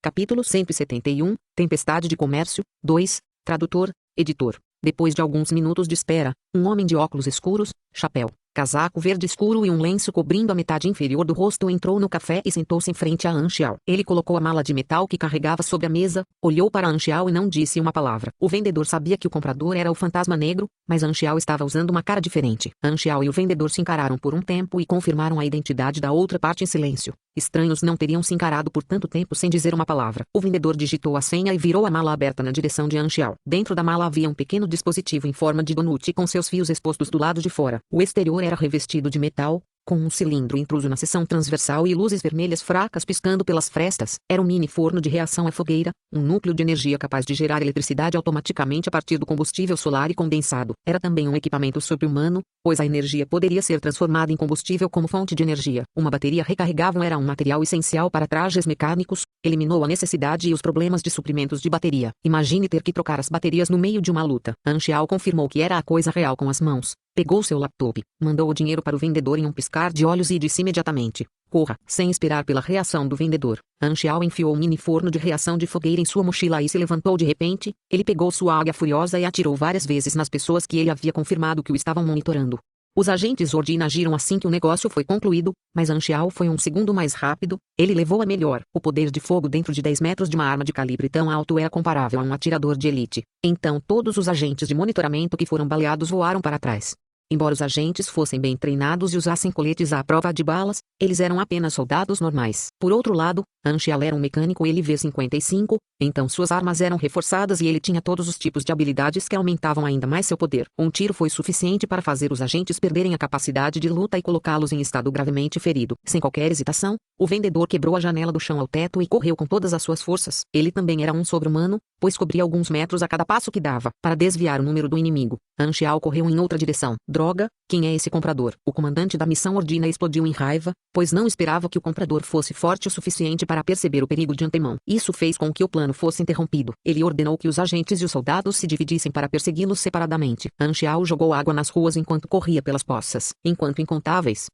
Capítulo 171, Tempestade de Comércio, 2, Tradutor, Editor. Depois de alguns minutos de espera, um homem de óculos escuros, chapéu, casaco verde escuro e um lenço cobrindo a metade inferior do rosto entrou no café e sentou-se em frente a Anxiao. Ele colocou a mala de metal que carregava sobre a mesa, olhou para Anxiao e não disse uma palavra. O vendedor sabia que o comprador era o fantasma negro, mas Anxiao estava usando uma cara diferente. Anxiao e o vendedor se encararam por um tempo e confirmaram a identidade da outra parte em silêncio. Estranhos não teriam se encarado por tanto tempo sem dizer uma palavra. O vendedor digitou a senha e virou a mala aberta na direção de Anxiao. Dentro da mala havia um pequeno dispositivo em forma de donut com seus fios expostos do lado de fora. O exterior era revestido de metal, com um cilindro intruso na seção transversal e luzes vermelhas fracas piscando pelas frestas. Era um mini forno de reação à fogueira, um núcleo de energia capaz de gerar eletricidade automaticamente a partir do combustível solar e condensado. Era também um equipamento sobre-humano, pois a energia poderia ser transformada em combustível como fonte de energia. Uma bateria recarregável era um material essencial para trajes mecânicos, eliminou a necessidade e os problemas de suprimentos de bateria. Imagine ter que trocar as baterias no meio de uma luta. Anxiao confirmou que era a coisa real com as mãos. Pegou seu laptop, mandou o dinheiro para o vendedor em um piscar de olhos e disse imediatamente: corra, sem esperar pela reação do vendedor. Anxiao enfiou um mini forno de reação de fogueira em sua mochila e se levantou de repente. Ele pegou sua águia furiosa e atirou várias vezes nas pessoas que ele havia confirmado que o estavam monitorando. Os agentes Ordina agiram assim que o negócio foi concluído, mas Anxiao foi um segundo mais rápido. Ele levou a melhor. O poder de fogo dentro de 10 metros de uma arma de calibre tão alto é comparável a um atirador de elite. Então todos os agentes de monitoramento que foram baleados voaram para trás. Embora os agentes fossem bem treinados e usassem coletes à prova de balas, eles eram apenas soldados normais. Por outro lado, Anxiao era um mecânico LV-55, então suas armas eram reforçadas e ele tinha todos os tipos de habilidades que aumentavam ainda mais seu poder. Um tiro foi suficiente para fazer os agentes perderem a capacidade de luta e colocá-los em estado gravemente ferido. Sem qualquer hesitação, o vendedor quebrou a janela do chão ao teto e correu com todas as suas forças. Ele também era um sobre-humano, pois cobria alguns metros a cada passo que dava. Para desviar o número do inimigo, Anxiao correu em outra direção. Droga, quem é esse comprador? O comandante da missão Ordina explodiu em raiva, pois não esperava que o comprador fosse forte o suficiente para perceber o perigo de antemão. Isso fez com que o plano fosse interrompido. Ele ordenou que os agentes e os soldados se dividissem para persegui-los separadamente. Anxiao jogou água nas ruas enquanto corria pelas poças. Enquanto incontáveis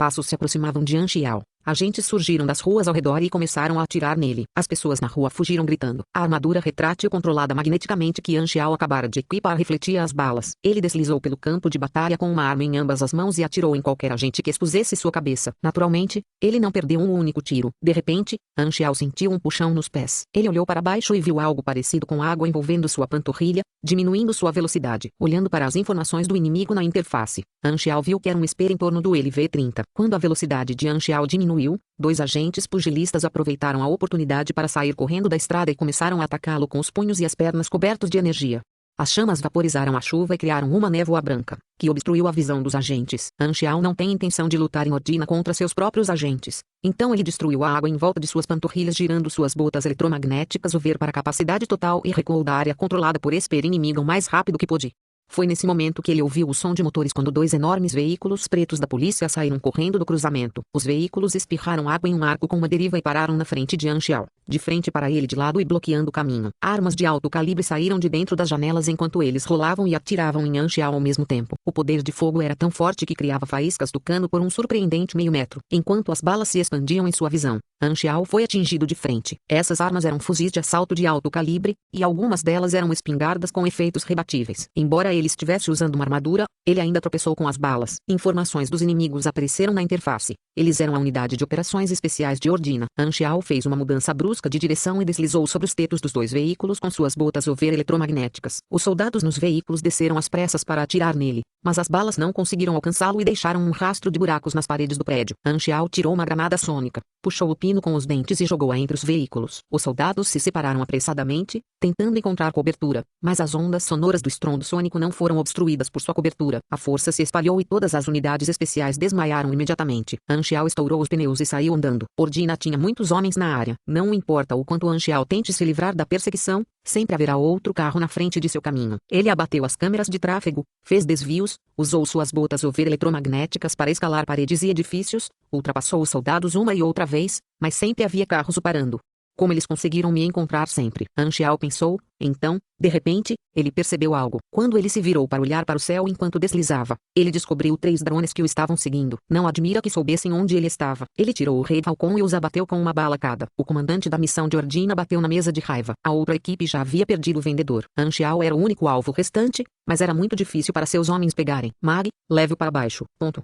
passos se aproximavam de Anxiao, agentes surgiram das ruas ao redor e começaram a atirar nele. As pessoas na rua fugiram gritando. A armadura retrátil controlada magneticamente que Anxiao acabara de equipar refletia as balas. Ele deslizou pelo campo de batalha com uma arma em ambas as mãos e atirou em qualquer agente que expusesse sua cabeça. Naturalmente, ele não perdeu um único tiro. De repente, Anxiao sentiu um puxão nos pés. Ele olhou para baixo e viu algo parecido com água envolvendo sua panturrilha, diminuindo sua velocidade. Olhando para as informações do inimigo na interface, Anxiao viu que era um espelho em torno do LV-30. Quando a velocidade de Anxiao diminuiu, dois agentes pugilistas aproveitaram a oportunidade para sair correndo da estrada e começaram a atacá-lo com os punhos e as pernas cobertos de energia. As chamas vaporizaram a chuva e criaram uma névoa branca, que obstruiu a visão dos agentes. Anxiao não tem intenção de lutar em Ordina contra seus próprios agentes. Então ele destruiu a água em volta de suas panturrilhas girando suas botas eletromagnéticas over para a capacidade total e recuou da área controlada por Esper inimigo o mais rápido que pôde. Foi nesse momento que ele ouviu o som de motores quando dois enormes veículos pretos da polícia saíram correndo do cruzamento. Os veículos espirraram água em um arco com uma deriva e pararam na frente de Anxiao, de frente para ele de lado e bloqueando o caminho. Armas de alto calibre saíram de dentro das janelas enquanto eles rolavam e atiravam em Anxiao ao mesmo tempo. O poder de fogo era tão forte que criava faíscas do cano por um surpreendente meio metro, enquanto as balas se expandiam em sua visão. Anxiao foi atingido de frente. Essas armas eram fuzis de assalto de alto calibre, e algumas delas eram espingardas com efeitos rebatíveis. Embora ele estivesse usando uma armadura, ele ainda tropeçou com as balas. Informações dos inimigos apareceram na interface. Eles eram a unidade de operações especiais de Ordina. Anxiao fez uma mudança brusca de direção e deslizou sobre os tetos dos dois veículos com suas botas over eletromagnéticas. Os soldados nos veículos desceram às pressas para atirar nele, mas as balas não conseguiram alcançá-lo e deixaram um rastro de buracos nas paredes do prédio. Anxiao tirou uma granada sônica, puxou o pino com os dentes e jogou-a entre os veículos. Os soldados se separaram apressadamente, tentando encontrar cobertura, mas as ondas sonoras do estrondo sônico não foram obstruídas por sua cobertura. A força se espalhou e todas as unidades especiais desmaiaram imediatamente. Anxiao estourou os pneus e saiu andando. Ordina tinha muitos homens na área. Não importa o quanto Anxiao tente se livrar da perseguição, sempre haverá outro carro na frente de seu caminho. Ele abateu as câmeras de tráfego, fez desvios, usou suas botas over eletromagnéticas para escalar paredes e edifícios, ultrapassou os soldados uma e outra vez, mas sempre havia carros o parando. Como eles conseguiram me encontrar sempre? Anxiao pensou. Então, de repente, ele percebeu algo. Quando ele se virou para olhar para o céu enquanto deslizava, ele descobriu 3 drones que o estavam seguindo. Não admira que soubessem onde ele estava. Ele tirou o Rei Falcon e os abateu com uma bala cada. O comandante da missão de Ordina bateu na mesa de raiva. A outra equipe já havia perdido o vendedor. Anxiao era o único alvo restante, mas era muito difícil para seus homens pegarem. Mag, leve-o para baixo. Ponto.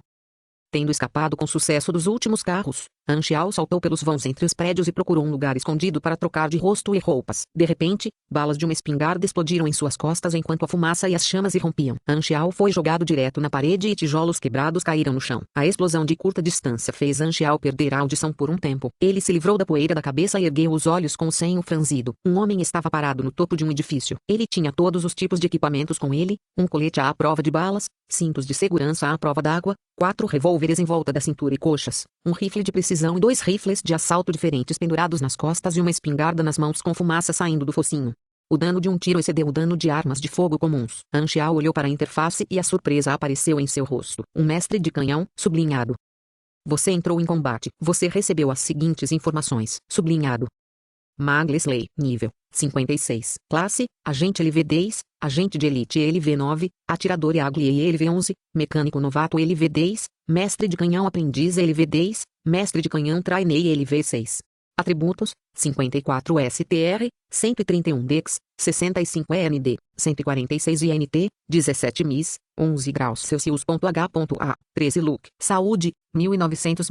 Tendo escapado com sucesso dos últimos carros, Anxiao saltou pelos vãos entre os prédios e procurou um lugar escondido para trocar de rosto e roupas. De repente, balas de uma espingarda explodiram em suas costas enquanto a fumaça e as chamas irrompiam. Anxiao foi jogado direto na parede e tijolos quebrados caíram no chão. A explosão de curta distância fez Anxiao perder a audição por um tempo. Ele se livrou da poeira da cabeça e ergueu os olhos com o senho franzido. Um homem estava parado no topo de um edifício. Ele tinha todos os tipos de equipamentos com ele, um colete à prova de balas, cintos de segurança à prova d'água, 4 revólveres em volta da cintura e coxas, um rifle de precisão e 2 rifles de assalto diferentes pendurados nas costas e uma espingarda nas mãos com fumaça saindo do focinho. O dano de um tiro excedeu o dano de armas de fogo comuns. Anxiao olhou para a interface e a surpresa apareceu em seu rosto. Um mestre de canhão, sublinhado. Você entrou em combate. Você recebeu as seguintes informações. Sublinhado. Mag Lesley, nível 56. Classe, Agente LV-10, Agente de Elite LV-9, Atirador Eagle LV-11, Mecânico Novato LV-10, Mestre de Canhão Aprendiz LV-10, Mestre de Canhão Trainee LV-6. Atributos, 54 STR, 131 Dex, 65 END, 146 INT, 17 MIS, 11 graus Celsius.H.A, 13 Look. Saúde, 1900.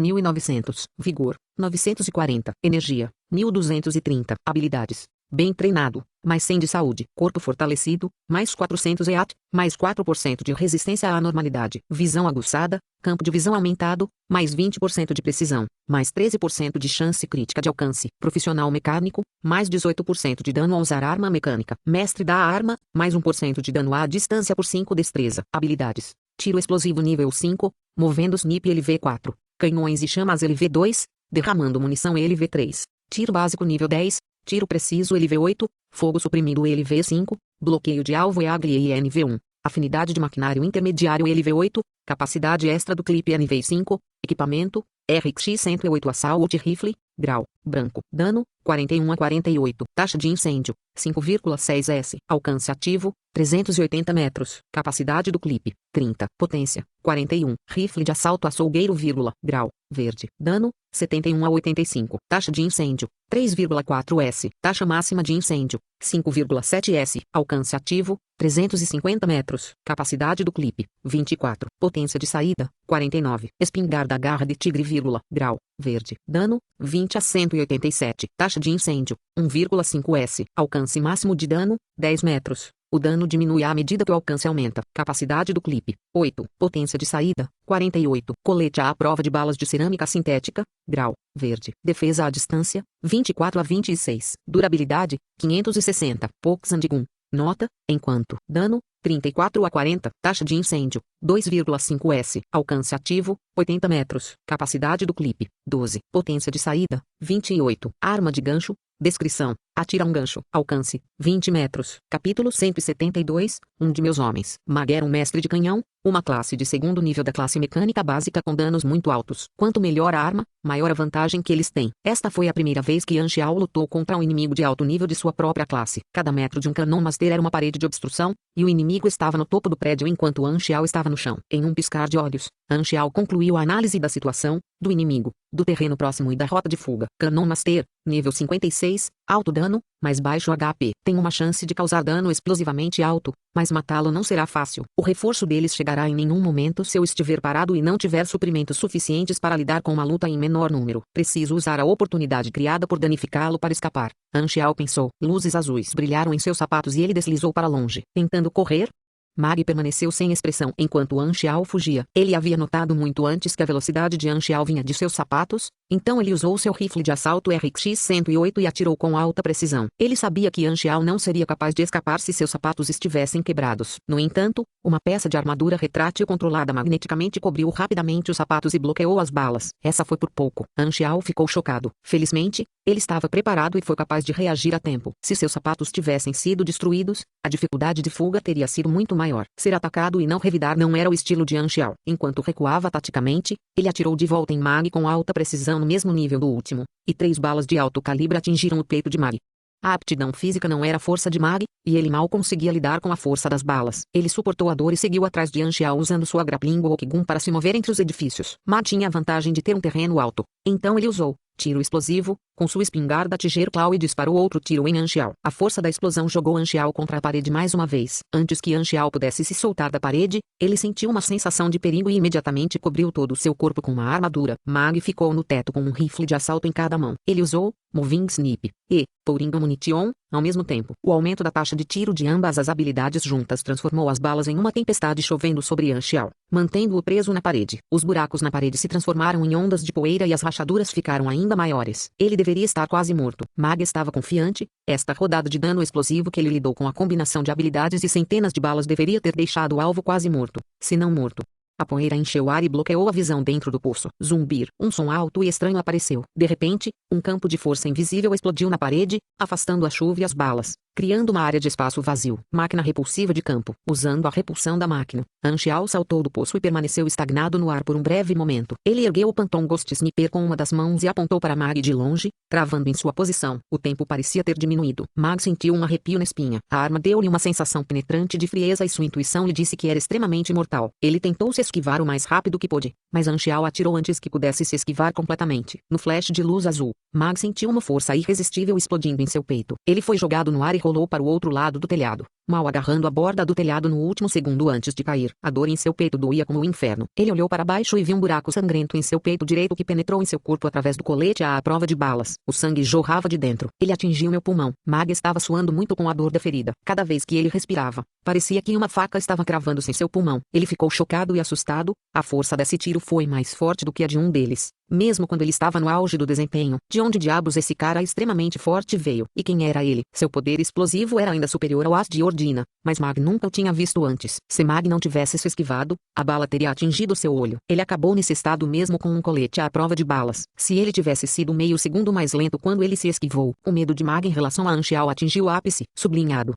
Vigor, 940. Energia, 1230. Habilidades. Bem treinado, mais 100 de saúde. Corpo fortalecido, mais 400 EAT, mais 4% de resistência à anormalidade. Visão aguçada, campo de visão aumentado, mais 20% de precisão, mais 13% de chance crítica de alcance. Profissional mecânico, mais 18% de dano ao usar arma mecânica. Mestre da arma, mais 1% de dano à distância por 5 destreza. Habilidades. Tiro explosivo nível 5, movendo snip LV4. Canhões e chamas LV2, derramando munição LV3. Tiro básico nível 10. Tiro preciso LV8, fogo suprimido LV5, bloqueio de alvo EAGLE NV1, afinidade de maquinário intermediário LV8, capacidade extra do clipe NV5, equipamento, RX-108 Assault Rifle, grau, branco, dano, 41 a 48, taxa de incêndio, 5,6 S, alcance ativo, 380 metros, capacidade do clipe, 30, potência, 41, rifle de assalto açougueiro, grau, verde, dano, 71 a 85, taxa de incêndio, 3,4 S, taxa máxima de incêndio, 5,7 S, alcance ativo, 350 metros, capacidade do clipe, 24, potência de saída, 49, espingarda garra de tigre, grau, verde, dano, 20 a 187, taxa de incêndio, 1,5 S, alcance máximo de dano, 10 metros. O dano diminui à medida que o alcance aumenta. Capacidade do clipe, 8. Potência de saída, 48. Colete à prova de balas de cerâmica sintética, grau, verde. Defesa à distância, 24 a 26. Durabilidade, 560. Poxandigun. Nota, enquanto. Dano, 34 a 40. Taxa de incêndio, 2,5 S. Alcance ativo, 80 metros. Capacidade do clipe, 12. Potência de saída, 28. Arma de gancho. Descrição. Atira um gancho. Alcance, 20 metros. Capítulo 172. Um de meus homens. Mag era um mestre de canhão, uma classe de segundo nível da classe mecânica básica com danos muito altos. Quanto melhor a arma, maior a vantagem que eles têm. Esta foi a primeira vez que Anxiao lutou contra um inimigo de alto nível de sua própria classe. Cada metro de um Cannon Master era uma parede de obstrução, e o inimigo estava no topo do prédio enquanto Anxiao estava no chão. Em um piscar de olhos, Anxiao concluiu a análise da situação, do inimigo, do terreno próximo e da rota de fuga. Cannon Master, nível 56, alto dano, mais baixo HP. Tem uma chance de causar dano explosivamente alto, mas matá-lo não será fácil. O reforço deles chegará em nenhum momento se eu estiver parado e não tiver suprimentos suficientes para lidar com uma luta em menor número. Preciso usar a oportunidade criada por danificá-lo para escapar. Anxiao pensou. Luzes azuis brilharam em seus sapatos e ele deslizou para longe. Tentando correr, Mag permaneceu sem expressão enquanto Anxiao fugia. Ele havia notado muito antes que a velocidade de Anxiao vinha de seus sapatos, então ele usou seu rifle de assalto RX-108 e atirou com alta precisão. Ele sabia que Anxiao não seria capaz de escapar se seus sapatos estivessem quebrados. No entanto, uma peça de armadura retrátil controlada magneticamente cobriu rapidamente os sapatos e bloqueou as balas. Essa foi por pouco. Anxiao ficou chocado. Felizmente, ele estava preparado e foi capaz de reagir a tempo. Se seus sapatos tivessem sido destruídos, a dificuldade de fuga teria sido muito maior. Ser atacado e não revidar não era o estilo de Anxiao. Enquanto recuava taticamente, ele atirou de volta em Mag com alta precisão explosão no mesmo nível do último, e 3 balas de alto calibre atingiram o peito de Mag. A aptidão física não era a força de Mag, e ele mal conseguia lidar com a força das balas. Ele suportou a dor e seguiu atrás de Anxiao usando sua grappling hook gun para se mover entre os edifícios. Mag tinha a vantagem de ter um terreno alto, então ele usou tiro explosivo, com sua espingarda Tiger Claw e disparou outro tiro em Anxiao. A força da explosão jogou Anxiao contra a parede mais uma vez. Antes que Anxiao pudesse se soltar da parede, ele sentiu uma sensação de perigo e imediatamente cobriu todo o seu corpo com uma armadura. Mag ficou no teto com um rifle de assalto em cada mão. Ele usou Moving Snip e Pouring Ammunition ao mesmo tempo. O aumento da taxa de tiro de ambas as habilidades juntas transformou as balas em uma tempestade chovendo sobre Anxiao, mantendo-o preso na parede. Os buracos na parede se transformaram em ondas de poeira e as rachaduras ficaram ainda maiores. Ele deveria estar quase morto. Mag estava confiante. Esta rodada de dano explosivo que ele lidou com a combinação de habilidades e centenas de balas deveria ter deixado o alvo quase morto, se não morto. A poeira encheu o ar e bloqueou a visão dentro do poço. Zumbir. Um som alto e estranho apareceu. De repente, um campo de força invisível explodiu na parede, afastando a chuva e as balas, criando uma área de espaço vazio. Máquina repulsiva de campo. Usando a repulsão da máquina, Anxiao saltou do poço e permaneceu estagnado no ar por um breve momento. Ele ergueu o Phantom Ghost Sniper com uma das mãos e apontou para Mag de longe, travando em sua posição. O tempo parecia ter diminuído. Mag sentiu um arrepio na espinha. A arma deu-lhe uma sensação penetrante de frieza e sua intuição lhe disse que era extremamente mortal. Ele tentou se esquivar o mais rápido que pôde, mas Anxiao atirou antes que pudesse se esquivar completamente. No flash de luz azul, Mag sentiu uma força irresistível explodindo em seu peito. Ele foi jogado no ar e rolou para o outro lado do telhado, mal agarrando a borda do telhado no último segundo antes de cair. A dor em seu peito doía como o inferno. Ele olhou para baixo e viu um buraco sangrento em seu peito direito que penetrou em seu corpo através do colete à prova de balas. O sangue jorrava de dentro. Ele atingiu meu pulmão. Mag estava suando muito com a dor da ferida. Cada vez que ele respirava, parecia que uma faca estava cravando-se em seu pulmão. Ele ficou chocado e assustado. A força desse tiro foi mais forte do que a de um deles. Mesmo quando ele estava no auge do desempenho, de onde diabos esse cara extremamente forte veio? E quem era ele? Seu poder explosivo era ainda superior ao as de Ordina, mas Mag nunca o tinha visto antes. Se Mag não tivesse se esquivado, a bala teria atingido seu olho. Ele acabou nesse estado mesmo com um colete à prova de balas. Se ele tivesse sido meio segundo mais lento quando ele se esquivou, o medo de Mag em relação a Anxiao atingiu o ápice, sublinhado.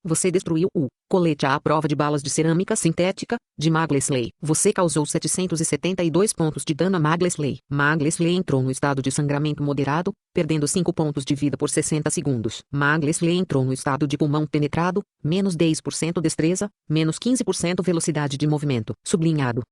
Você destruiu o colete à prova de balas de cerâmica sintética de Mag Leslie. Você causou 772 pontos de dano a Mag Leslie. Mag Leslie entrou no estado de sangramento moderado, perdendo 5 pontos de vida por 60 segundos. Mag Leslie entrou no estado de pulmão penetrado, menos 10% destreza, menos 15% velocidade de movimento. Sublinhado.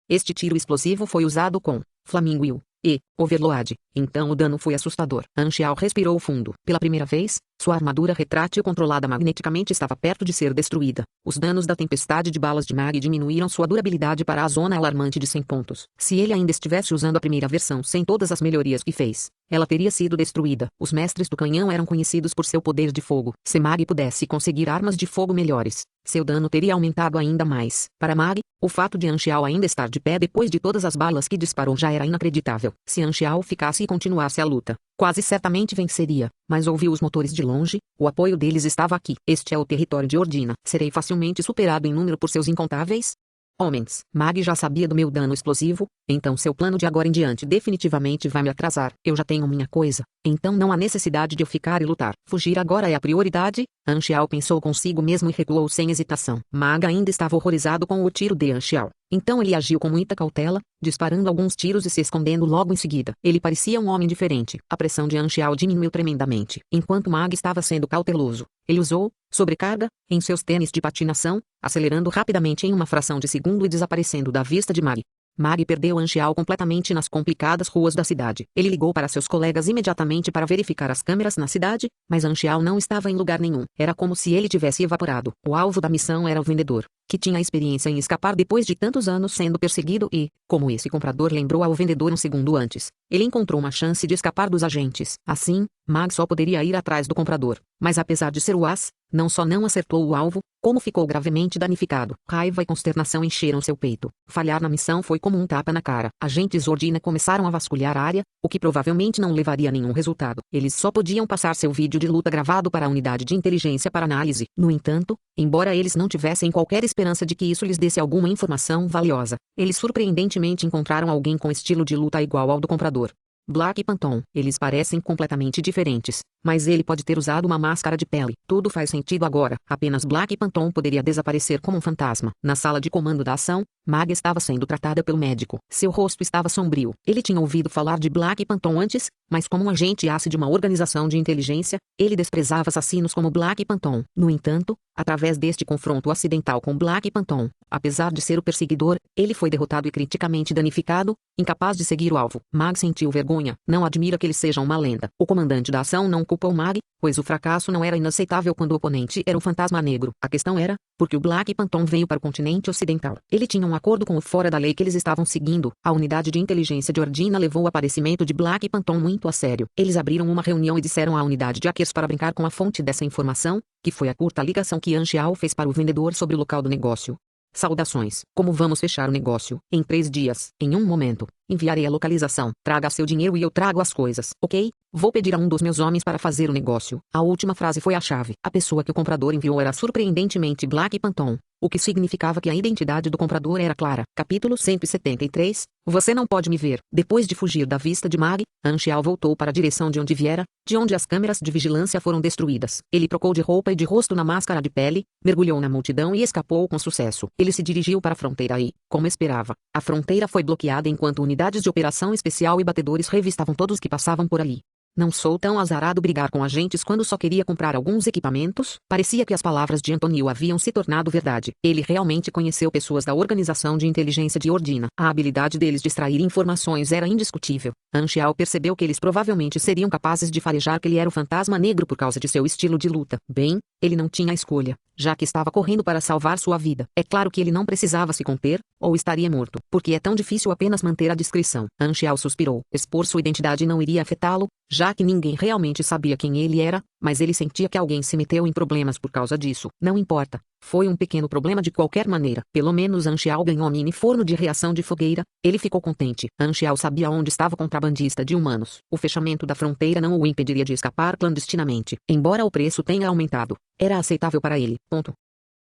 Este tiro explosivo foi usado com Flamingo e Overload. Então o dano foi assustador. Anxiao respirou fundo. Pela primeira vez, sua armadura retrátil controlada magneticamente estava perto de ser destruída. Os danos da tempestade de balas de Mag diminuíram sua durabilidade para a zona alarmante de 100 pontos. Se ele ainda estivesse usando a primeira versão sem todas as melhorias que fez, ela teria sido destruída. Os mestres do canhão eram conhecidos por seu poder de fogo. Se Mag pudesse conseguir armas de fogo melhores, seu dano teria aumentado ainda mais. Para Mag, o fato de Anxiao ainda estar de pé depois de todas as balas que disparou já era inacreditável. Se Anxiao ficasse e continuasse a luta, quase certamente venceria, mas ouviu os motores de longe, o apoio deles estava aqui. Este é o território de Ordina. Serei facilmente superado em número por seus incontáveis homens. Mag já sabia do meu dano explosivo, então seu plano de agora em diante definitivamente vai me atrasar. Eu já tenho minha coisa, então não há necessidade de eu ficar e lutar. Fugir agora é a prioridade? Anxiao pensou consigo mesmo e recuou sem hesitação. Mag ainda estava horrorizado com o tiro de Anxiao. Então ele agiu com muita cautela, disparando alguns tiros e se escondendo logo em seguida. Ele parecia um homem diferente. A pressão de Anxiao diminuiu tremendamente. Enquanto Mag estava sendo cauteloso, ele usou sobrecarga em seus tênis de patinação, acelerando rapidamente em uma fração de segundo e desaparecendo da vista de Mag. Mag perdeu Anxiao completamente nas complicadas ruas da cidade. Ele ligou para seus colegas imediatamente para verificar as câmeras na cidade, mas Anxiao não estava em lugar nenhum. Era como se ele tivesse evaporado. O alvo da missão era o vendedor, que tinha experiência em escapar depois de tantos anos sendo perseguido e, como esse comprador lembrou ao vendedor um segundo antes, ele encontrou uma chance de escapar dos agentes. Assim, Mag só poderia ir atrás do comprador. Mas apesar de ser o as, não só não acertou o alvo, como ficou gravemente danificado. Raiva e consternação encheram seu peito. Falhar na missão foi como um tapa na cara. Agentes Ordina começaram a vasculhar a área, o que provavelmente não levaria a nenhum resultado. Eles só podiam passar seu vídeo de luta gravado para a unidade de inteligência para análise. No entanto, embora eles não tivessem qualquer esperança de que isso lhes desse alguma informação valiosa, eles surpreendentemente encontraram alguém com estilo de luta igual ao do comprador. Black Phantom. Eles parecem completamente diferentes, mas ele pode ter usado uma máscara de pele. Tudo faz sentido agora. Apenas Black Phantom poderia desaparecer como um fantasma. Na sala de comando da ação, Mag estava sendo tratada pelo médico. Seu rosto estava sombrio. Ele tinha ouvido falar de Black Phantom antes, mas como um agente ACE de uma organização de inteligência, ele desprezava assassinos como Black Phantom. No entanto, através deste confronto acidental com Black Phantom, apesar de ser o perseguidor, ele foi derrotado e criticamente danificado, incapaz de seguir o alvo. Mag sentiu vergonha. Não admira que ele seja uma lenda. O comandante da ação não culpou Mag, pois o fracasso não era inaceitável quando o oponente era um fantasma negro. A questão era, porque o Black Phantom veio para o continente ocidental. Ele tinha um acordo com o fora da lei que eles estavam seguindo. A unidade de inteligência de Ordina levou o aparecimento de Black Phantom muito a sério. Eles abriram uma reunião e disseram à unidade de hackers para brincar com a fonte dessa informação, que foi a curta ligação que Anxiao fez para o vendedor sobre o local do negócio. Saudações. Como vamos fechar o negócio? Em 3 dias. Em um momento. Enviarei a localização. Traga seu dinheiro e eu trago as coisas. Ok? Vou pedir a um dos meus homens para fazer o negócio. A última frase foi a chave. A pessoa que o comprador enviou era surpreendentemente Black Phantom, o que significava que a identidade do comprador era clara. Capítulo 173. Você não pode me ver. Depois de fugir da vista de Mag, Anxiao voltou para a direção de onde viera, de onde as câmeras de vigilância foram destruídas. Ele trocou de roupa e de rosto na máscara de pele, mergulhou na multidão e escapou com sucesso. Ele se dirigiu para a fronteira e, como esperava, a fronteira foi bloqueada enquanto unidades de operação especial e batedores revistavam todos que passavam por ali. Não sou tão azarado brigar com agentes quando só queria comprar alguns equipamentos. Parecia que as palavras de Antonio haviam se tornado verdade. Ele realmente conheceu pessoas da organização de inteligência de Ordina. A habilidade deles de extrair informações era indiscutível. Anxiao percebeu que eles provavelmente seriam capazes de farejar que ele era o fantasma negro por causa de seu estilo de luta. Bem, ele não tinha escolha, já que estava correndo para salvar sua vida. É claro que ele não precisava se conter, ou estaria morto, porque é tão difícil apenas manter a discrição. Anxiao suspirou. Expor sua identidade não iria afetá-lo, já que ninguém realmente sabia quem ele era, mas ele sentia que alguém se meteu em problemas por causa disso. Não importa. Foi um pequeno problema de qualquer maneira. Pelo menos Anxiao ganhou um mini forno de reação de fogueira. Ele ficou contente. Anxiao sabia onde estava o contrabandista de humanos. O fechamento da fronteira não o impediria de escapar clandestinamente. Embora o preço tenha aumentado, era aceitável para ele. Ponto.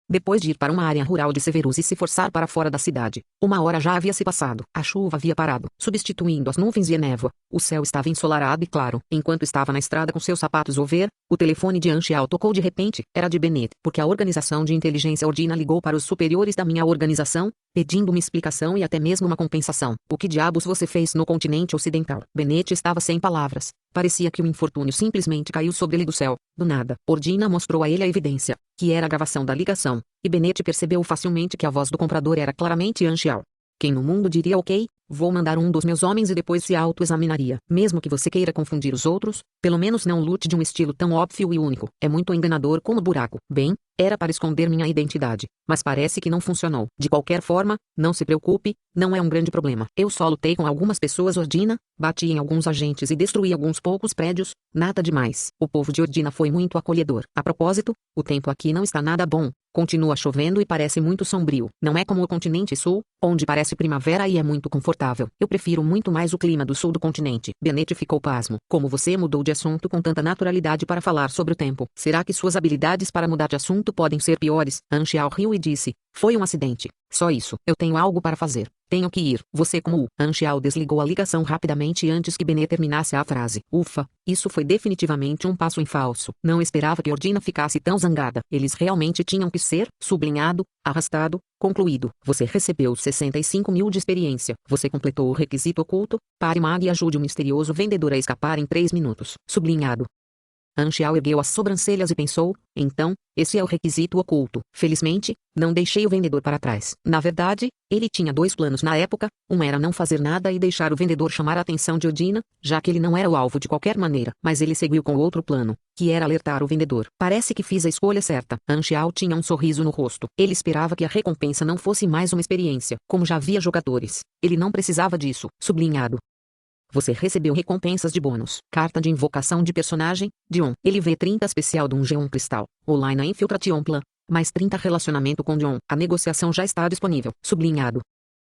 Depois de ir para uma área rural de Severus e se forçar para fora da cidade, 1 hora já havia se passado. A chuva havia parado, substituindo as nuvens e a névoa. O céu estava ensolarado e claro. Enquanto estava na estrada com seus sapatos over, o telefone de Anxiao tocou de repente. Era de Bennett, porque a organização de inteligência Ordina ligou para os superiores da minha organização, pedindo uma explicação e até mesmo uma compensação. O que diabos você fez no continente ocidental? Bennett estava sem palavras. Parecia que o infortúnio simplesmente caiu sobre ele do céu, do nada. Ordina mostrou a ele a evidência, que era a gravação da ligação, e Bennett percebeu facilmente que a voz do comprador era claramente Anxiao. Quem no mundo diria ok, vou mandar um dos meus homens e depois se auto-examinaria. Mesmo que você queira confundir os outros, pelo menos não lute de um estilo tão óbvio e único. É muito enganador como buraco. Bem, era para esconder minha identidade, mas parece que não funcionou. De qualquer forma, não se preocupe, não é um grande problema. Eu só lutei com algumas pessoas Ordina, bati em alguns agentes e destruí alguns poucos prédios, nada demais. O povo de Ordina foi muito acolhedor. A propósito, o tempo aqui não está nada bom. Continua chovendo e parece muito sombrio. Não é como o continente sul, onde parece primavera e é muito confortável. Eu prefiro muito mais o clima do sul do continente. Bennett ficou pasmo. Como você mudou de assunto com tanta naturalidade para falar sobre o tempo? Será que suas habilidades para mudar de assunto podem ser piores? Anxiao riu e disse, foi um acidente. Só isso. Eu tenho algo para fazer. Tenho que ir. Você como o... Anxiao desligou a ligação rapidamente antes que Bennett terminasse a frase. Ufa, isso foi definitivamente um passo em falso. Não esperava que Ordina ficasse tão zangada. Eles realmente tinham que ser, sublinhado, arrastado, concluído. Você recebeu 65 mil de experiência. Você completou o requisito oculto. Pare Mag e ajude o misterioso vendedor a escapar em 3 minutos. Sublinhado. Anxiao ergueu as sobrancelhas e pensou, então, esse é o requisito oculto. Felizmente, não deixei o vendedor para trás. Na verdade, ele tinha 2 planos na época, um era não fazer nada e deixar o vendedor chamar a atenção de Ordina, já que ele não era o alvo de qualquer maneira. Mas ele seguiu com o outro plano, que era alertar o vendedor. Parece que fiz a escolha certa. Anxiao tinha um sorriso no rosto. Ele esperava que a recompensa não fosse mais uma experiência, como já havia jogadores. Ele não precisava disso. Sublinhado. Você recebeu recompensas de bônus. Carta de invocação de personagem, Dion. LV30 especial Dungeon Cristal. Online Infiltration Plan. Mais 30 relacionamento com Dion. A negociação já está disponível. Sublinhado.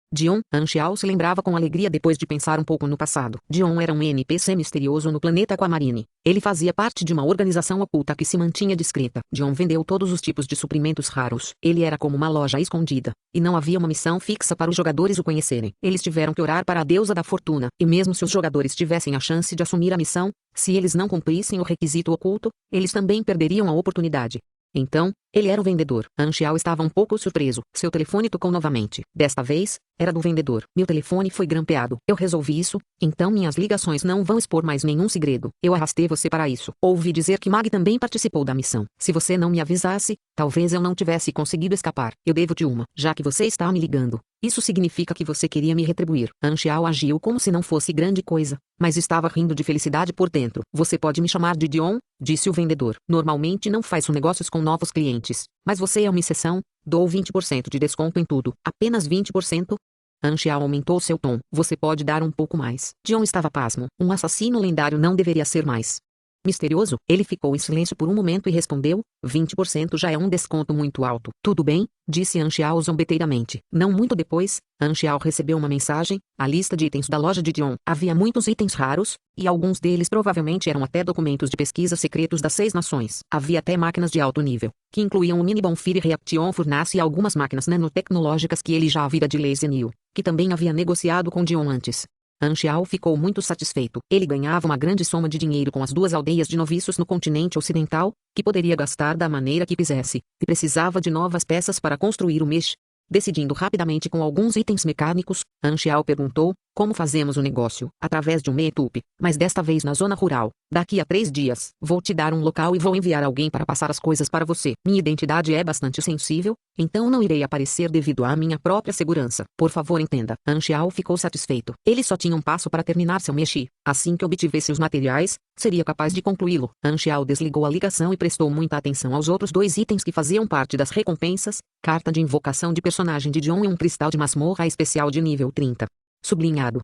Dion, Anxiao se lembrava com alegria depois de pensar um pouco no passado. Dion era um NPC misterioso no planeta Aquamarine. Ele fazia parte de uma organização oculta que se mantinha discreta. Dion vendeu todos os tipos de suprimentos raros. Ele era como uma loja escondida, e não havia uma missão fixa para os jogadores o conhecerem. Eles tiveram que orar para a deusa da fortuna, e mesmo se os jogadores tivessem a chance de assumir a missão, se eles não cumprissem o requisito oculto, eles também perderiam a oportunidade. Então, Ele era o vendedor. Anxiao estava um pouco surpreso. Seu telefone tocou novamente. Desta vez, era do vendedor. Meu telefone foi grampeado. Eu resolvi isso, então minhas ligações não vão expor mais nenhum segredo. Eu arrastei você para isso. Ouvi dizer que Mag também participou da missão. Se você não me avisasse, talvez eu não tivesse conseguido escapar. Eu devo-te uma, já que você está me ligando. Isso significa que você queria me retribuir. Anxiao agiu como se não fosse grande coisa, mas estava rindo de felicidade por dentro. Você pode me chamar de Dion, disse o vendedor. Normalmente não faço negócios com novos clientes, mas você é uma exceção. Dou 20% de desconto em tudo. Apenas 20%? Anxiao aumentou seu tom. Você pode dar um pouco mais. Dion estava pasmo. Um assassino lendário não deveria ser mais misterioso. Ele ficou em silêncio por um momento e respondeu: 20% já é um desconto muito alto. Tudo bem, disse Anxiao zombeteiramente. Não muito depois, Anxiao recebeu uma mensagem, a lista de itens da loja de Dion. Havia muitos itens raros, e alguns deles provavelmente eram até documentos de pesquisa secretos das 6 nações. Havia até máquinas de alto nível, que incluíam o Mini Bonfire Reaction Furnace e algumas máquinas nanotecnológicas que ele já havia de Lazenil, que também havia negociado com Dion antes. Anxiao ficou muito satisfeito. Ele ganhava uma grande soma de dinheiro com as 2 aldeias de noviços no continente ocidental, que poderia gastar da maneira que quisesse, e precisava de novas peças para construir o mesh. Decidindo rapidamente com alguns itens mecânicos, Anxiao perguntou: como fazemos o negócio? Através de um meetup, mas desta vez na zona rural. Daqui a 3 dias, vou te dar um local e vou enviar alguém para passar as coisas para você. Minha identidade é bastante sensível, então não irei aparecer devido à minha própria segurança. Por favor, entenda. Anxiao ficou satisfeito. Ele só tinha um passo para terminar seu meshi. Assim que obtivesse os materiais, seria capaz de concluí-lo. Anxiao desligou a ligação e prestou muita atenção aos outros 2 itens que faziam parte das recompensas: carta de invocação de personagem de Dion e um cristal de masmorra especial de nível 30. Sublinhado.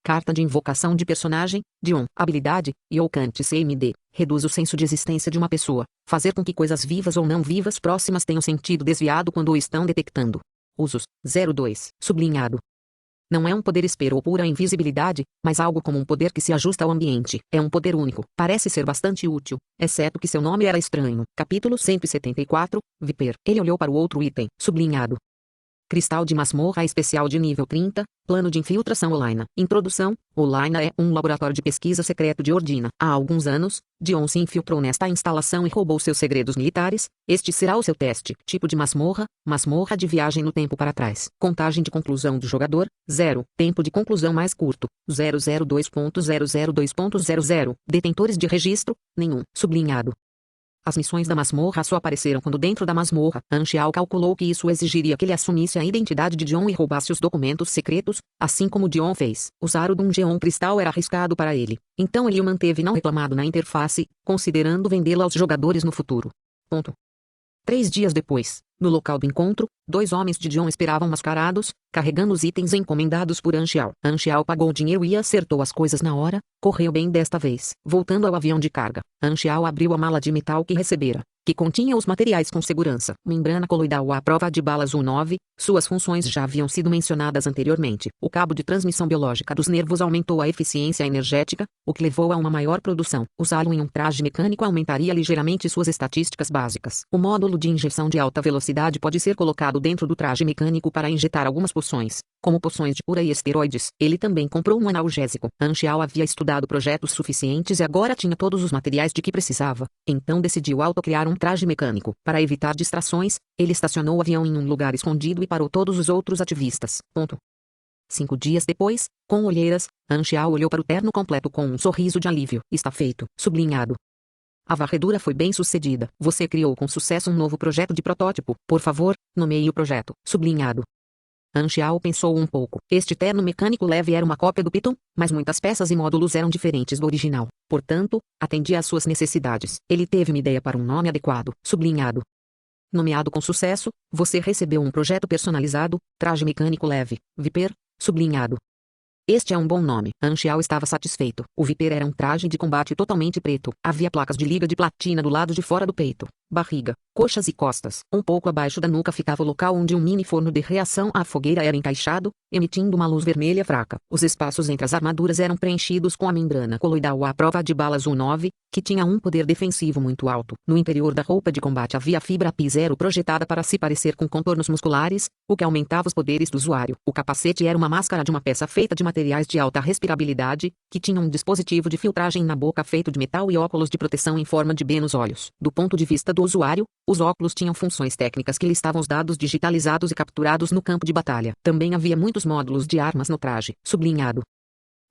Carta de invocação de personagem, Dion. Habilidade, Yokant CMD. Reduz o senso de existência de uma pessoa. Fazer com que coisas vivas ou não vivas próximas tenham sentido desviado quando o estão detectando. Usos, 02. Sublinhado. Não é um poder espero ou pura invisibilidade, mas algo como um poder que se ajusta ao ambiente. É um poder único. Parece ser bastante útil, exceto que seu nome era estranho. Capítulo 174, Viper. Ele olhou para o outro item, sublinhado. Cristal de masmorra especial de nível 30, plano de infiltração Olaina. Introdução: Olaina é um laboratório de pesquisa secreto de Ordina. Há alguns anos, Dion se infiltrou nesta instalação e roubou seus segredos militares. Este será o seu teste. Tipo de masmorra: masmorra de viagem no tempo para trás. Contagem de conclusão do jogador: 0. Tempo de conclusão mais curto: 002.002.00. Detentores de registro: nenhum. Sublinhado. As missões da masmorra só apareceram quando dentro da masmorra. Anxiao calculou que isso exigiria que ele assumisse a identidade de Dion e roubasse os documentos secretos, assim como Dion fez. Usar o Dungeon Cristal era arriscado para ele, então ele o manteve não reclamado na interface, considerando vendê-lo aos jogadores no futuro. 3 dias depois, no local do encontro, 2 homens de Dion esperavam mascarados, carregando os itens encomendados por Anxiao. Anxiao pagou o dinheiro e acertou as coisas na hora. Correu bem desta vez. Voltando ao avião de carga, Anxiao abriu a mala de metal que recebera, que continha os materiais com segurança. Membrana coloidal à prova de balas U9, suas funções já haviam sido mencionadas anteriormente. O cabo de transmissão biológica dos nervos aumentou a eficiência energética, o que levou a uma maior produção. Usá-lo em um traje mecânico aumentaria ligeiramente suas estatísticas básicas. O módulo de injeção de alta velocidade pode ser colocado dentro do traje mecânico para injetar algumas poções, como poções de cura e esteroides. Ele também comprou um analgésico. Anxiao havia estudado projetos suficientes e agora tinha todos os materiais de que precisava, então decidiu autocriar um traje mecânico. Para evitar distrações, ele estacionou o avião em um lugar escondido e parou todos os outros ativistas. 5 dias depois, com olheiras, Anxiao olhou para o terno completo com um sorriso de alívio. Está feito. Sublinhado. A varredura foi bem sucedida. Você criou com sucesso um novo projeto de protótipo. Por favor, nomeie o projeto. Sublinhado. Anxiao pensou um pouco. Este terno mecânico leve era uma cópia do Python, mas muitas peças e módulos eram diferentes do original. Portanto, atendia às suas necessidades. Ele teve uma ideia para um nome adequado. Sublinhado. Nomeado com sucesso, você recebeu um projeto personalizado, traje mecânico leve, Viper, sublinhado. Este é um bom nome. Anxiao estava satisfeito. O Viper era um traje de combate totalmente preto. Havia placas de liga de platina do lado de fora do peito, barriga, coxas e costas. Um pouco abaixo da nuca ficava o local onde um mini forno de reação à fogueira era encaixado, emitindo uma luz vermelha fraca. Os espaços entre as armaduras eram preenchidos com a membrana coloidal à prova de balas U9, que tinha um poder defensivo muito alto. No interior da roupa de combate havia fibra P0 projetada para se parecer com contornos musculares, o que aumentava os poderes do usuário. O capacete era uma máscara de uma peça feita de materiais de alta respirabilidade, que tinha um dispositivo de filtragem na boca feito de metal e óculos de proteção em forma de B nos olhos. Do ponto de vista do usuário, os óculos tinham funções técnicas que listavam os dados digitalizados e capturados no campo de batalha. Também havia muitos módulos de armas no traje. Sublinhado.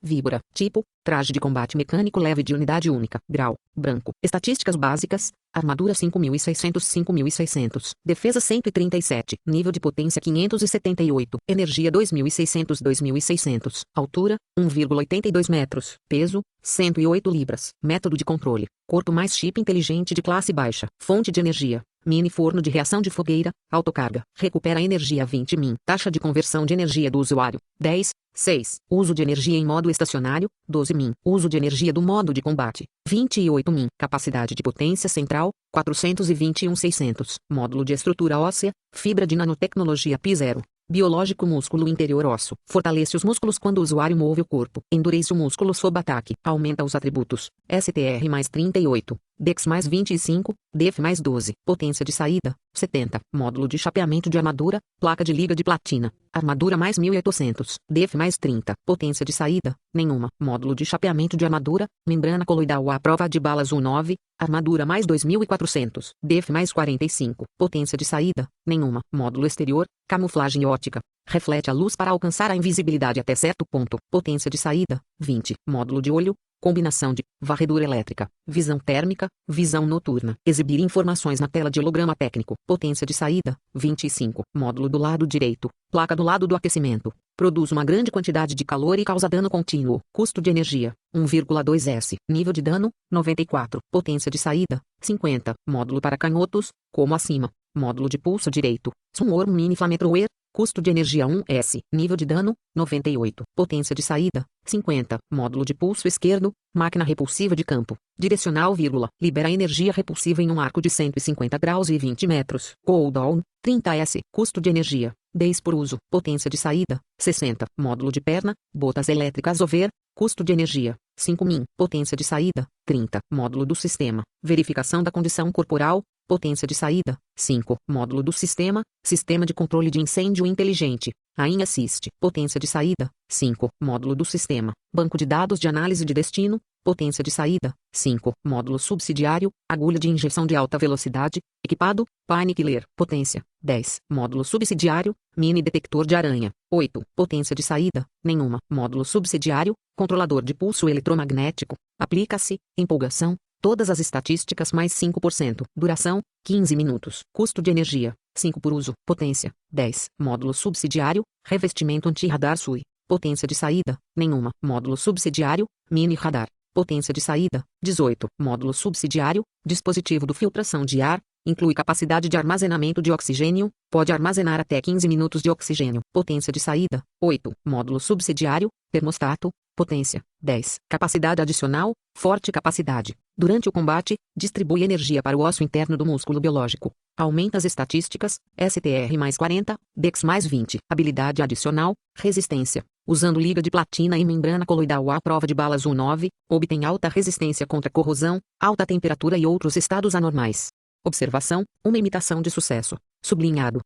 Víbora. Tipo: traje de combate mecânico leve de unidade única. Grau: branco. Estatísticas básicas: armadura 5.600. Defesa 137. Nível de potência 578. Energia 2.600. Altura: 1,82 metros. Peso: 108 libras. Método de controle: corpo mais chip inteligente de classe baixa. Fonte de energia: mini forno de reação de fogueira. Autocarga: recupera energia 20 min. Taxa de conversão de energia do usuário: 10. 6. Uso de energia em modo estacionário: 12 min. Uso de energia do modo de combate: 28 min. Capacidade de potência central: 421.600. Módulo de estrutura óssea: fibra de nanotecnologia P0. Biológico: músculo interior osso. Fortalece os músculos quando o usuário move o corpo. Endurece o músculo sob ataque. Aumenta os atributos: STR mais 38. Dex mais 25, Def mais 12. Potência de saída: 70. Módulo de chapeamento de armadura: placa de liga de platina. Armadura mais 1.800. Def mais 30. Potência de saída: nenhuma. Módulo de chapeamento de armadura: membrana coloidal à prova de balas 19. Armadura mais 2.400. Def mais 45. Potência de saída: nenhuma. Módulo exterior: camuflagem ótica. Reflete a luz para alcançar a invisibilidade até certo ponto. Potência de saída: 20. Módulo de olho: combinação de varredura elétrica, visão térmica, visão noturna. Exibir informações na tela de holograma técnico. Potência de saída: 25. Módulo do lado direito: placa do lado do aquecimento. Produz uma grande quantidade de calor e causa dano contínuo. Custo de energia: 1,2 S. Nível de dano: 94. Potência de saída: 50. Módulo para canhotos, como acima. Módulo de pulso direito: Sunworm Mini Flamethrower. Custo de energia 1 S. Nível de dano: 98. Potência de saída: 50. Módulo de pulso esquerdo: máquina repulsiva de campo. Direcional, libera energia repulsiva em um arco de 150 graus e 20 metros. Cooldown: 30 S. Custo de energia: 10 por uso. Potência de saída: 60. Módulo de perna: botas elétricas over. Custo de energia: 5 min. Potência de saída: 30. Módulo do sistema: verificação da condição corporal. Potência de saída: 5. Módulo do sistema: sistema de controle de incêndio inteligente. AIM Assist. Potência de saída: 5. Módulo do sistema: banco de dados de análise de destino. Potência de saída: 5. Módulo subsidiário: agulha de injeção de alta velocidade. Equipado: Painkiller. Potência: 10. Módulo subsidiário: mini detector de aranha. 8. Potência de saída: nenhuma. Módulo subsidiário: controlador de pulso eletromagnético. Aplica-se: empolgação. Todas as estatísticas mais 5%. Duração: 15 minutos. Custo de energia: 5 por uso. Potência: 10. Módulo subsidiário: revestimento anti-radar SUI. Potência de saída: nenhuma. Módulo subsidiário: mini radar. Potência de saída: 18. Módulo subsidiário: dispositivo de filtração de ar. Inclui capacidade de armazenamento de oxigênio. Pode armazenar até 15 minutos de oxigênio. Potência de saída: 8. Módulo subsidiário: termostato. Potência: 10. Capacidade adicional: forte capacidade. Durante o combate, distribui energia para o osso interno do músculo biológico. Aumenta as estatísticas: STR mais 40, Dex mais 20. Habilidade adicional: resistência. Usando liga de platina e membrana coloidal à prova de balas 19, obtém alta resistência contra corrosão, alta temperatura e outros estados anormais. Observação: uma imitação de sucesso. Sublinhado.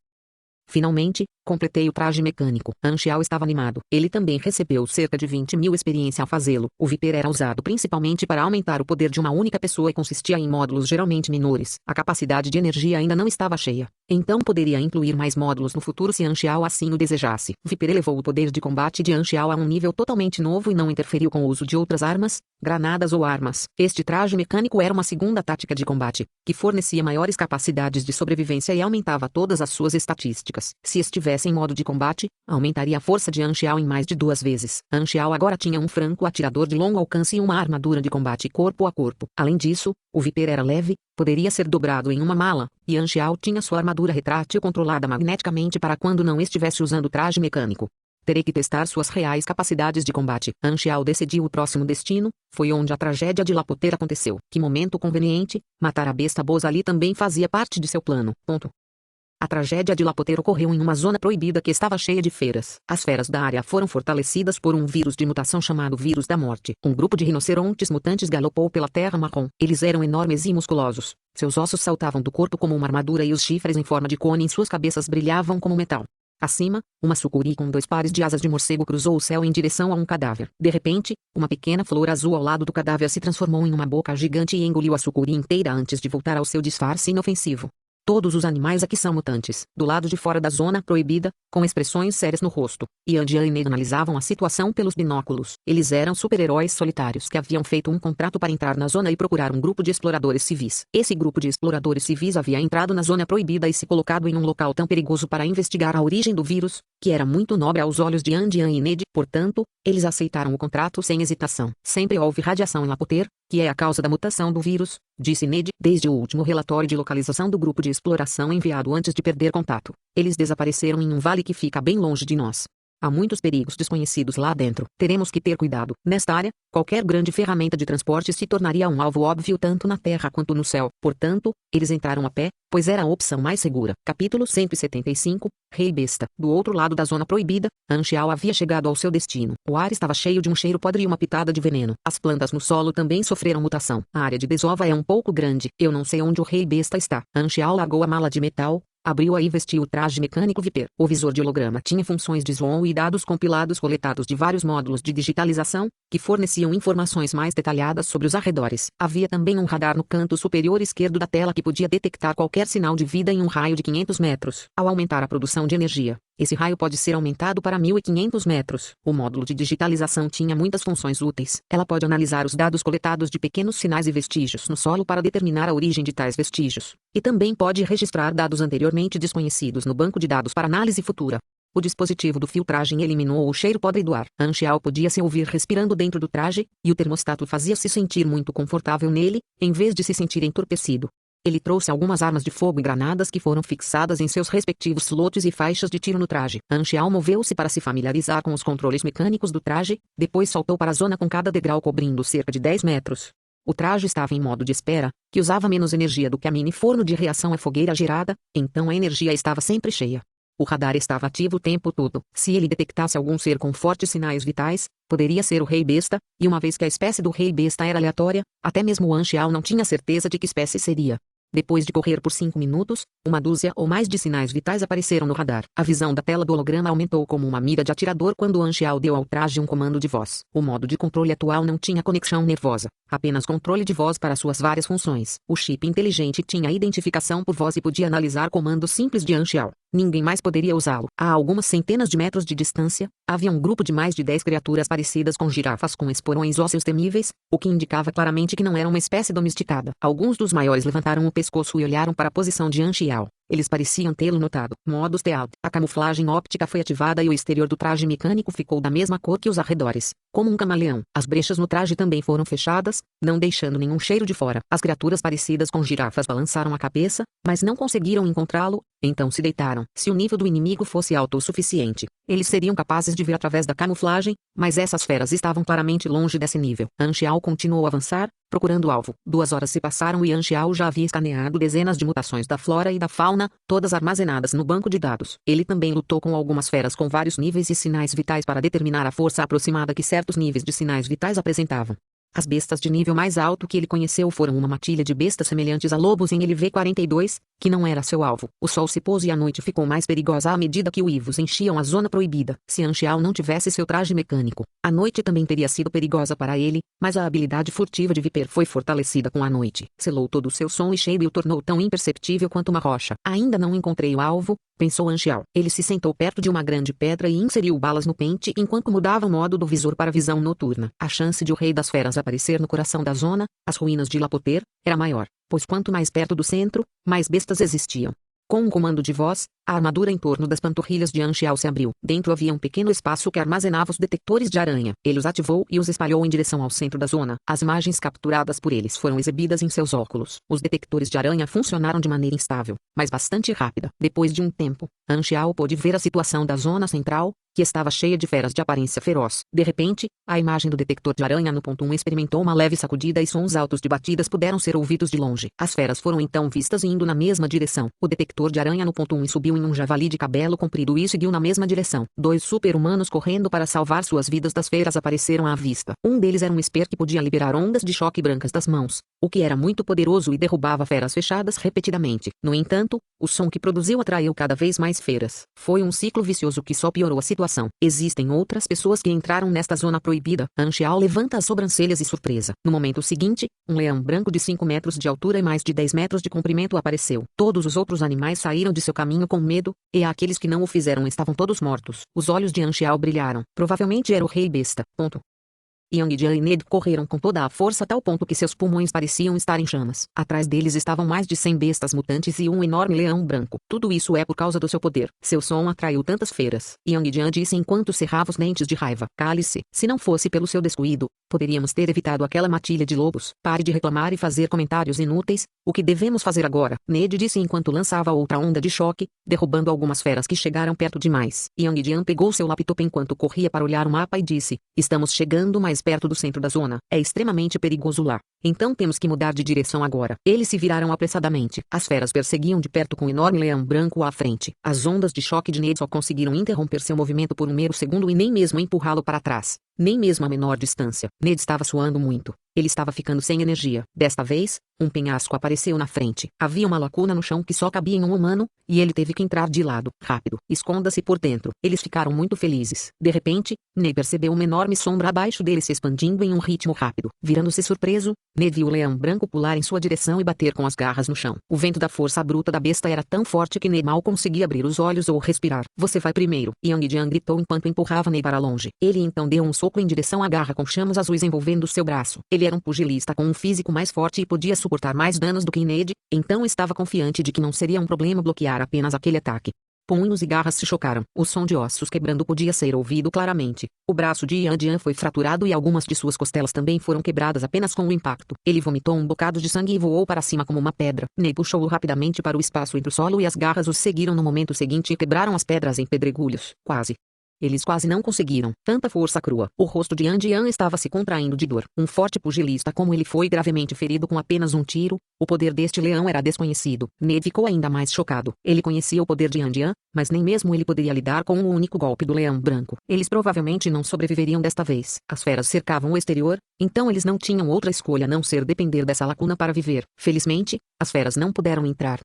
Finalmente, completei o traje mecânico. Anxiao estava animado. Ele também recebeu cerca de 20 mil experiência ao fazê-lo. O Viper era usado principalmente para aumentar o poder de uma única pessoa e consistia em módulos geralmente menores. A capacidade de energia ainda não estava cheia. Então poderia incluir mais módulos no futuro se Anxiao assim o desejasse. Viper elevou o poder de combate de Anxiao a um nível totalmente novo e não interferiu com o uso de outras armas, granadas ou armas. Este traje mecânico era uma segunda tática de combate, que fornecia maiores capacidades de sobrevivência e aumentava todas as suas estatísticas. Se estivesse em modo de combate, aumentaria a força de Anxiao em mais de 2 vezes. Anxiao agora tinha um franco atirador de longo alcance e uma armadura de combate corpo a corpo. Além disso, o Viper era leve, poderia ser dobrado em uma mala, e Anxiao tinha sua armadura retrátil controlada magneticamente para quando não estivesse usando o traje mecânico. Terei que testar suas reais capacidades de combate. Anxiao decidiu o próximo destino, foi onde a tragédia de Lapoter aconteceu. Que momento conveniente, matar a besta Boz ali também fazia parte de seu plano. A tragédia de Lapoter ocorreu em uma zona proibida que estava cheia de feras. As feras da área foram fortalecidas por um vírus de mutação chamado vírus da morte. Um grupo de rinocerontes mutantes galopou pela terra marrom. Eles eram enormes e musculosos. Seus ossos saltavam do corpo como uma armadura e os chifres em forma de cone em suas cabeças brilhavam como metal. Acima, uma sucuri com 2 pares de asas de morcego cruzou o céu em direção a um cadáver. De repente, uma pequena flor azul ao lado do cadáver se transformou em uma boca gigante e engoliu a sucuri inteira antes de voltar ao seu disfarce inofensivo. Todos os animais aqui são mutantes. Do lado de fora da zona proibida, com expressões sérias no rosto, Yan e Ned analisavam a situação pelos binóculos. Eles eram super-heróis solitários que haviam feito um contrato para entrar na zona e procurar um grupo de exploradores civis. Esse grupo de exploradores civis havia entrado na zona proibida e se colocado em um local tão perigoso para investigar a origem do vírus, que era muito nobre aos olhos de Yan e Ned. Portanto, eles aceitaram o contrato sem hesitação. Sempre houve radiação em Lapoter, que é a causa da mutação do vírus, disse Ned, desde o último relatório de localização do grupo de exploração enviado antes de perder contato. Eles desapareceram em um vale que fica bem longe de nós. Há muitos perigos desconhecidos lá dentro. Teremos que ter cuidado. Nesta área, qualquer grande ferramenta de transporte se tornaria um alvo óbvio tanto na terra quanto no céu. Portanto, eles entraram a pé, pois era a opção mais segura. Capítulo 175, Rei Besta. Do outro lado da zona proibida, Anxiao havia chegado ao seu destino. O ar estava cheio de um cheiro podre e uma pitada de veneno. As plantas no solo também sofreram mutação. A área de desova é um pouco grande. Eu não sei onde o Rei Besta está. Anxiao largou a mala de metal, abriu-a e vestiu o traje mecânico Viper. O visor de holograma tinha funções de zoom e dados compilados coletados de vários módulos de digitalização, que forneciam informações mais detalhadas sobre os arredores. Havia também um radar no canto superior esquerdo da tela que podia detectar qualquer sinal de vida em um raio de 500 metros. Ao aumentar a produção de energia, esse raio pode ser aumentado para 1.500 metros. O módulo de digitalização tinha muitas funções úteis. Ela pode analisar os dados coletados de pequenos sinais e vestígios no solo para determinar a origem de tais vestígios. E também pode registrar dados anteriormente desconhecidos no banco de dados para análise futura. O dispositivo do filtragem eliminou o cheiro podre do ar. Anxiao podia se ouvir respirando dentro do traje, e o termostato fazia-se sentir muito confortável nele, em vez de se sentir entorpecido. Ele trouxe algumas armas de fogo e granadas que foram fixadas em seus respectivos slots e faixas de tiro no traje. Anxiao moveu-se para se familiarizar com os controles mecânicos do traje, depois saltou para a zona com cada degrau cobrindo cerca de 10 metros. O traje estava em modo de espera, que usava menos energia do que a mini-forno de reação à fogueira gerada, então a energia estava sempre cheia. O radar estava ativo o tempo todo. Se ele detectasse algum ser com fortes sinais vitais, poderia ser o Rei Besta, e uma vez que a espécie do Rei Besta era aleatória, até mesmo o Anxiao não tinha certeza de que espécie seria. Depois de correr por 5 minutos, uma dúzia ou mais de sinais vitais apareceram no radar. A visão da tela do holograma aumentou como uma mira de atirador quando Anxiao deu ao traje um comando de voz. O modo de controle atual não tinha conexão nervosa, apenas controle de voz para suas várias funções. O chip inteligente tinha identificação por voz e podia analisar comandos simples de Anxiao. Ninguém mais poderia usá-lo. A algumas centenas de metros de distância, havia um grupo de mais de 10 criaturas parecidas com girafas com esporões ósseos temíveis, o que indicava claramente que não era uma espécie domesticada. Alguns dos maiores levantaram o pescoço e olharam para a posição de Anxiao. Eles pareciam tê-lo notado. Modo stealth. A camuflagem óptica foi ativada e o exterior do traje mecânico ficou da mesma cor que os arredores, como um camaleão. As brechas no traje também foram fechadas, não deixando nenhum cheiro de fora. As criaturas parecidas com girafas balançaram a cabeça, mas não conseguiram encontrá-lo, então se deitaram. Se o nível do inimigo fosse alto o suficiente, eles seriam capazes de ver através da camuflagem, mas essas feras estavam claramente longe desse nível. Anxiao continuou a avançar, procurando o alvo. 2 horas se passaram e Anxiao já havia escaneado dezenas de mutações da flora e da fauna, todas armazenadas no banco de dados. Ele também lutou com algumas feras com vários níveis e sinais vitais para determinar a força aproximada que certos níveis de sinais vitais apresentavam. As bestas de nível mais alto que ele conheceu foram uma matilha de bestas semelhantes a lobos em LV-42, que não era seu alvo. O sol se pôs e a noite ficou mais perigosa à medida que uivos enchiam a zona proibida. Se Anxiao não tivesse seu traje mecânico, a noite também teria sido perigosa para ele, mas a habilidade furtiva de Viper foi fortalecida com a noite. Selou todo o seu som e cheiro e o tornou tão imperceptível quanto uma rocha. Ainda não encontrei o alvo, pensou Anxiao. Ele se sentou perto de uma grande pedra e inseriu balas no pente enquanto mudava o modo do visor para visão noturna. A chance de o Rei das Feras aparecer no coração da zona, as ruínas de Lapoter, era maior, pois quanto mais perto do centro, mais bestas existiam. Com um comando de voz, a armadura em torno das panturrilhas de Anxiao se abriu. Dentro havia um pequeno espaço que armazenava os detectores de aranha. Ele os ativou e os espalhou em direção ao centro da zona. As imagens capturadas por eles foram exibidas em seus óculos. Os detectores de aranha funcionaram de maneira instável, mas bastante rápida. Depois de um tempo, Anxiao pôde ver a situação da zona central, que estava cheia de feras de aparência feroz. De repente, a imagem do detector de aranha no ponto 1 experimentou uma leve sacudida e sons altos de batidas puderam ser ouvidos de longe. As feras foram então vistas indo na mesma direção. O detector de aranha no ponto 1 subiu em um javali de cabelo comprido e seguiu na mesma direção. Dois super-humanos correndo para salvar suas vidas das feras apareceram à vista. Um deles era um Esper que podia liberar ondas de choque brancas das mãos, o que era muito poderoso e derrubava feras fechadas repetidamente. No entanto, o som que produziu atraiu cada vez mais feras. Foi um ciclo vicioso que só piorou a situação. Existem outras pessoas que entraram nesta zona proibida. Anxiao levanta as sobrancelhas e surpresa. No momento seguinte, um leão branco de 5 metros de altura e mais de 10 metros de comprimento apareceu. Todos os outros animais saíram de seu caminho com medo, e aqueles que não o fizeram estavam todos mortos. Os olhos de Anxiao brilharam. Provavelmente era o rei besta. Yang Jian e Ned correram com toda a força a tal ponto que seus pulmões pareciam estar em chamas. Atrás deles estavam mais de 100 bestas mutantes e um enorme leão branco. Tudo isso é por causa do seu poder. Seu som atraiu tantas feras. Yang Jian disse enquanto cerrava os dentes de raiva. Cale-se. Se não fosse pelo seu descuido, poderíamos ter evitado aquela matilha de lobos. Pare de reclamar e fazer comentários inúteis. O que devemos fazer agora? Ned disse enquanto lançava outra onda de choque, derrubando algumas feras que chegaram perto demais. Yang Jian pegou seu laptop enquanto corria para olhar o mapa e disse: estamos chegando mais perto do centro da zona. É extremamente perigoso lá. Então temos que mudar de direção agora. Eles se viraram apressadamente. As feras perseguiam de perto com o enorme leão branco à frente. As ondas de choque de Ned só conseguiram interromper seu movimento por um mero segundo e nem mesmo empurrá-lo para trás. Nem mesmo a menor distância. Ned estava suando muito. Ele estava ficando sem energia. Desta vez, um penhasco apareceu na frente. Havia uma lacuna no chão que só cabia em um humano, e ele teve que entrar de lado. Rápido. Esconda-se por dentro. Eles ficaram muito felizes. De repente, Ned percebeu uma enorme sombra abaixo dele se expandindo em um ritmo rápido. Virando-se surpreso, Ned viu o leão branco pular em sua direção e bater com as garras no chão. O vento da força bruta da besta era tão forte que Ned mal conseguia abrir os olhos ou respirar. Você vai primeiro. Yang Jian gritou enquanto empurrava Ned para longe. Ele então deu um soco em direção à garra com chamas azuis envolvendo seu braço. Ele era um pugilista com um físico mais forte e podia suportar mais danos do que Ned, então estava confiante de que não seria um problema bloquear apenas aquele ataque. Punhos e garras se chocaram. O som de ossos quebrando podia ser ouvido claramente. O braço de Yang Jian foi fraturado e algumas de suas costelas também foram quebradas apenas com o impacto. Ele vomitou um bocado de sangue e voou para cima como uma pedra. Ney puxou-o rapidamente para o espaço entre o solo e as garras os seguiram no momento seguinte e quebraram as pedras em pedregulhos. Quase. Eles quase não conseguiram. Tanta força crua. O rosto de Yang Jian estava se contraindo de dor. Um forte pugilista como ele foi gravemente ferido com apenas um tiro. O poder deste leão era desconhecido. Ned ficou ainda mais chocado. Ele conhecia o poder de Yang Jian, mas nem mesmo ele poderia lidar com o único golpe do leão branco. Eles provavelmente não sobreviveriam desta vez. As feras cercavam o exterior, então eles não tinham outra escolha a não ser depender dessa lacuna para viver. Felizmente, as feras não puderam entrar.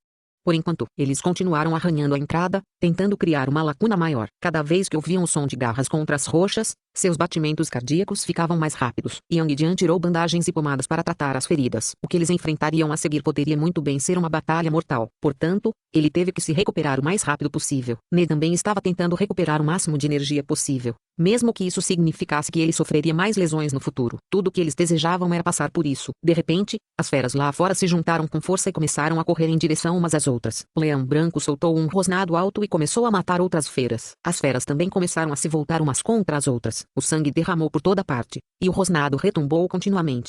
Por enquanto, eles continuaram arranhando a entrada, tentando criar uma lacuna maior. Cada vez que ouviam o som de garras contra as rochas, seus batimentos cardíacos ficavam mais rápidos. Yang Jian tirou bandagens e pomadas para tratar as feridas. O que eles enfrentariam a seguir poderia muito bem ser uma batalha mortal. Portanto, ele teve que se recuperar o mais rápido possível. Ned também estava tentando recuperar o máximo de energia possível, mesmo que isso significasse que ele sofreria mais lesões no futuro. Tudo o que eles desejavam era passar por isso. De repente, as feras lá fora se juntaram com força e começaram a correr em direção umas às outras. O leão branco soltou um rosnado alto e começou a matar outras feras. As feras também começaram a se voltar umas contra as outras. O sangue derramou por toda parte, e o rosnado retumbou continuamente.